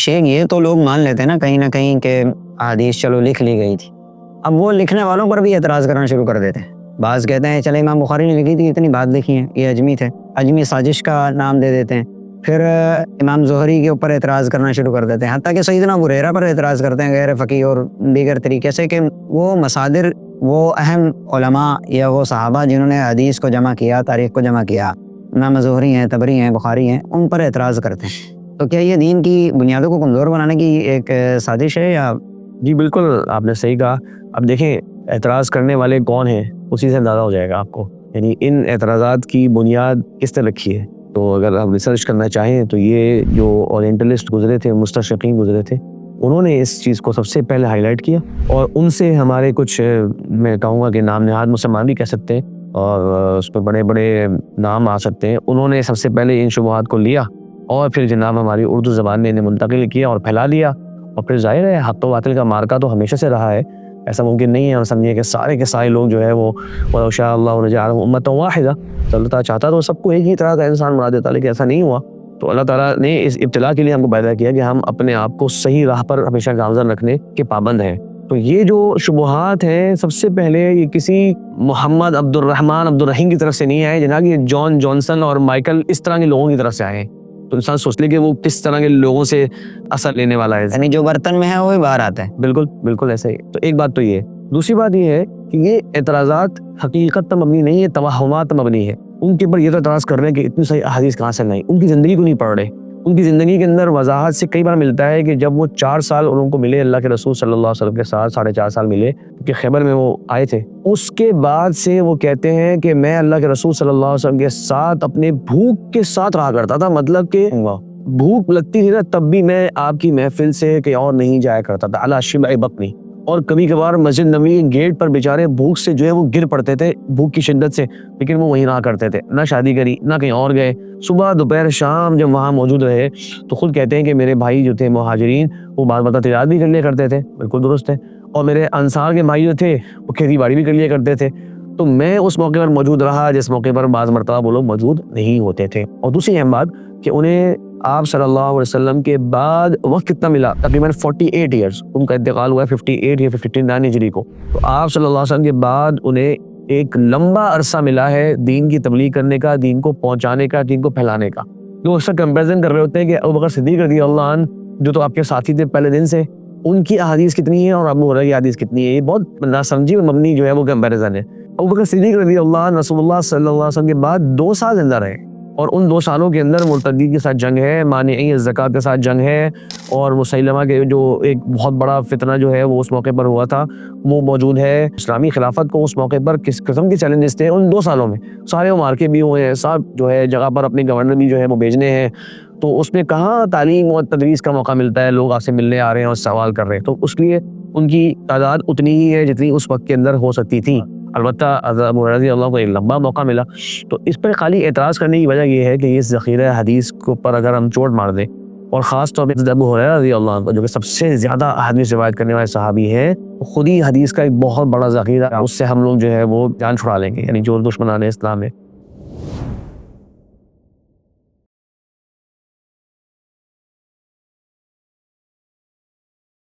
شیخ یہ تو لوگ مان لیتے ہیں نہ کہیں کہ حدیث چلو لکھ لی گئی تھی، اب وہ لکھنے والوں پر بھی اعتراض کرنا شروع کر دیتے ہیں. بعض کہتے ہیں چلے امام بخاری نے لکھی تھی، اتنی بات لکھی ہیں، یہ اجمی تھے، اجمی سازش کا نام دے دیتے ہیں. پھر امام زہری کے اوپر اعتراض کرنا شروع کر دیتے ہیں، حتیٰ کہ سیدنا ابو ہریرہ پر اعتراض کرتے ہیں غیر فقیہ اور دیگر طریقے سے کہ وہ مصادر، وہ اہم علماء یا وہ صحابہ جنہوں نے حدیث کو جمع کیا، تاریخ کو جمع کیا، امام زہری ہیں، طبری ہیں، بخاری ہیں، ان پر اعتراض کرتے ہیں. تو کیا یہ دین کی بنیادوں کو کمزور بنانے کی ایک سازش ہے یا؟ جی بالکل، آپ نے صحیح کہا. اب دیکھیں اعتراض کرنے والے کون ہیں اسی سے اندازہ ہو جائے گا آپ کو، یعنی ان اعتراضات کی بنیاد کس نے رکھی ہے. تو اگر ہم ریسرچ کرنا چاہیں تو یہ جو اورینٹلسٹ گزرے تھے، مستشرقین گزرے تھے، انہوں نے اس چیز کو سب سے پہلے ہائی لائٹ کیا، اور ان سے ہمارے کچھ میں کہوں گا کہ نام نہاد مسلمان بھی کہہ سکتے ہیں اور اس پہ بڑے بڑے نام آ سکتے ہیں. انہوں نے سب سے پہلے ان شبہات کو لیا اور پھر جناب ہماری اردو زبان میں انہیں منتقل کیا اور پھیلا دیا. اور پھر ظاہر ہے حق و باطل کا مارکا تو ہمیشہ سے رہا ہے، ایسا ممکن نہیں ہے ہم سمجھیں کہ سارے کے سارے لوگ جو ہے وہ وَلَوْ شَاءَ اللَّهُ لَجَعَلَهُمْ أُمَّةً وَاحِدَةً، اللہ تعالیٰ چاہتا تو سب کو ایک ہی طرح کا انسان بنا دیتا، لیکن ایسا نہیں ہوا. تو اللہ تعالیٰ نے اس ابتلا کے لیے ہم کو پیدا کیا کہ ہم اپنے آپ کو صحیح راہ پر ہمیشہ گامزن رکھنے کے پابند ہیں. تو یہ جو شبہات ہیں سب سے پہلے یہ کسی محمد عبد الرحمن عبد الرحیم کی طرف سے نہیں آئے جناب، یہ جان جانسن اور مائیکل اس طرح کے لوگوں کی طرف سے آئے ہیں. تو انسان سوچ لے کہ وہ کس طرح کے لوگوں سے اثر لینے والا ہے، یعنی جو برتن میں ہے وہی باہر آتا ہے. بالکل بالکل ایسے ہی. تو ایک بات تو یہ ہے. دوسری بات یہ ہے کہ یہ اعتراضات حقیقت پر مبنی نہیں ہے، توہمات پر مبنی ہے. ان کے اوپر یہ تو اعتراض کر رہے ہیں کہ اتنی صحیح احادیث کہاں سے نہیں، ان کی زندگی کو نہیں پڑھ رہے. ان کی زندگی کے اندر وضاحت سے کئی بار ملتا ہے کہ جب وہ 4 سال ان کو ملے اللہ کے رسول صلی اللہ علیہ وسلم کے ساتھ، 4.5 سال ملے کہ خیبر میں وہ آئے تھے، اس کے بعد سے وہ کہتے ہیں کہ میں اللہ کے رسول صلی اللہ علیہ وسلم کے ساتھ اپنے بھوک کے ساتھ رہا کرتا تھا. مطلب کہ بھوک لگتی تھی نا تب بھی میں آپ کی محفل سے کہیں اور نہیں جایا کرتا تھا، علی شبع بطنی. اور کبھی کبھار مسجد نبوی گیٹ پر بیچارے بھوک سے جو ہے وہ گر پڑتے تھے، بھوک کی شدت سے، لیکن وہ وہیں رہا کرتے تھے، نہ شادی کری نہ کہیں اور گئے. صبح دوپہر شام جب وہاں موجود رہے تو خود کہتے ہیں کہ میرے بھائی جو تھے مہاجرین وہ بعض مدت تجارت بھی کر لیا کرتے تھے، بالکل درست ہے، اور میرے انصار کے بھائی جو تھے وہ کھیتی باڑی بھی کر لیا کرتے تھے. تو میں اس موقع پر موجود رہا جس موقع پر بعض مرتبہ وہ لوگ موجود نہیں ہوتے تھے. اور دوسری اہم بات کہ انہیں آپ صلی اللہ علیہ وسلم کے بعد وقت کتنا ملا، تقریباً 48 ایئرز، ان کا انتقال ہوا ہے 58 یا 59 ہجری کو. تو آپ صلی اللہ علیہ وسلم کے بعد انہیں ایک لمبا عرصہ ملا ہے دین کی تبلیغ کرنے کا، دین کو پہنچانے کا، دین کو پھیلانے کا. لوگ اکثر کمپیریزن کر رہے ہوتے ہیں کہ ابو بکر صدیق رضی اللہ عنہ جو تو آپ کے ساتھی تھے پہلے دن سے، ان کی احادیث کتنی ہیں اور ابو ہریرہ کی احادیث کتنی ہے. یہ بہت ناسمجھی اور مبنی جو ہے وہ کمپیریزن ہے. ابو بکر صدیق رضی اللہ عنہ رسول اللہ صلی اللہ علیہ وسلم کے بعد 2 سال زندہ رہے، اور ان 2 سالوں کے اندر مرتدین کے ساتھ جنگ ہے، مانعی الزکوٰۃ کے ساتھ جنگ ہے، اور مسیلمہ کے جو ایک بہت بڑا فتنہ جو ہے وہ اس موقع پر ہوا تھا وہ موجود ہے. اسلامی خلافت کو اس موقع پر کس قسم کے چیلنجز تھے ان 2 سالوں میں، سارے وہ مارکے بھی ہوئے ہیں، سب جو ہے جگہ پر اپنے گورنر بھی جو ہے وہ بھیجنے ہیں. تو اس میں کہاں تعلیم اور تدریس کا موقع ملتا ہے، لوگ آپ سے ملنے آ رہے ہیں اور سوال کر رہے ہیں. تو اس لیے ان کی تعداد اتنی ہی ہے جتنی اس وقت کے اندر ہو سکتی تھی. البتہ ابو رضی اللہ کو ایک لمبا موقع ملا. تو اس پر خالی اعتراض کرنے کی وجہ یہ ہے کہ اس ذخیرہ حدیث کے اوپر اگر ہم چوٹ مار دیں، اور خاص طور پہ ابو ہریرہ رضی اللہ عنہ جو کہ سب سے زیادہ حدیث روایت کرنے والے صحابی ہیں، خود ہی حدیث کا ایک بہت بڑا ذخیرہ، اس سے ہم لوگ جو ہے وہ جان چھڑا لیں گے، یعنی جو دشمنان اسلام ہے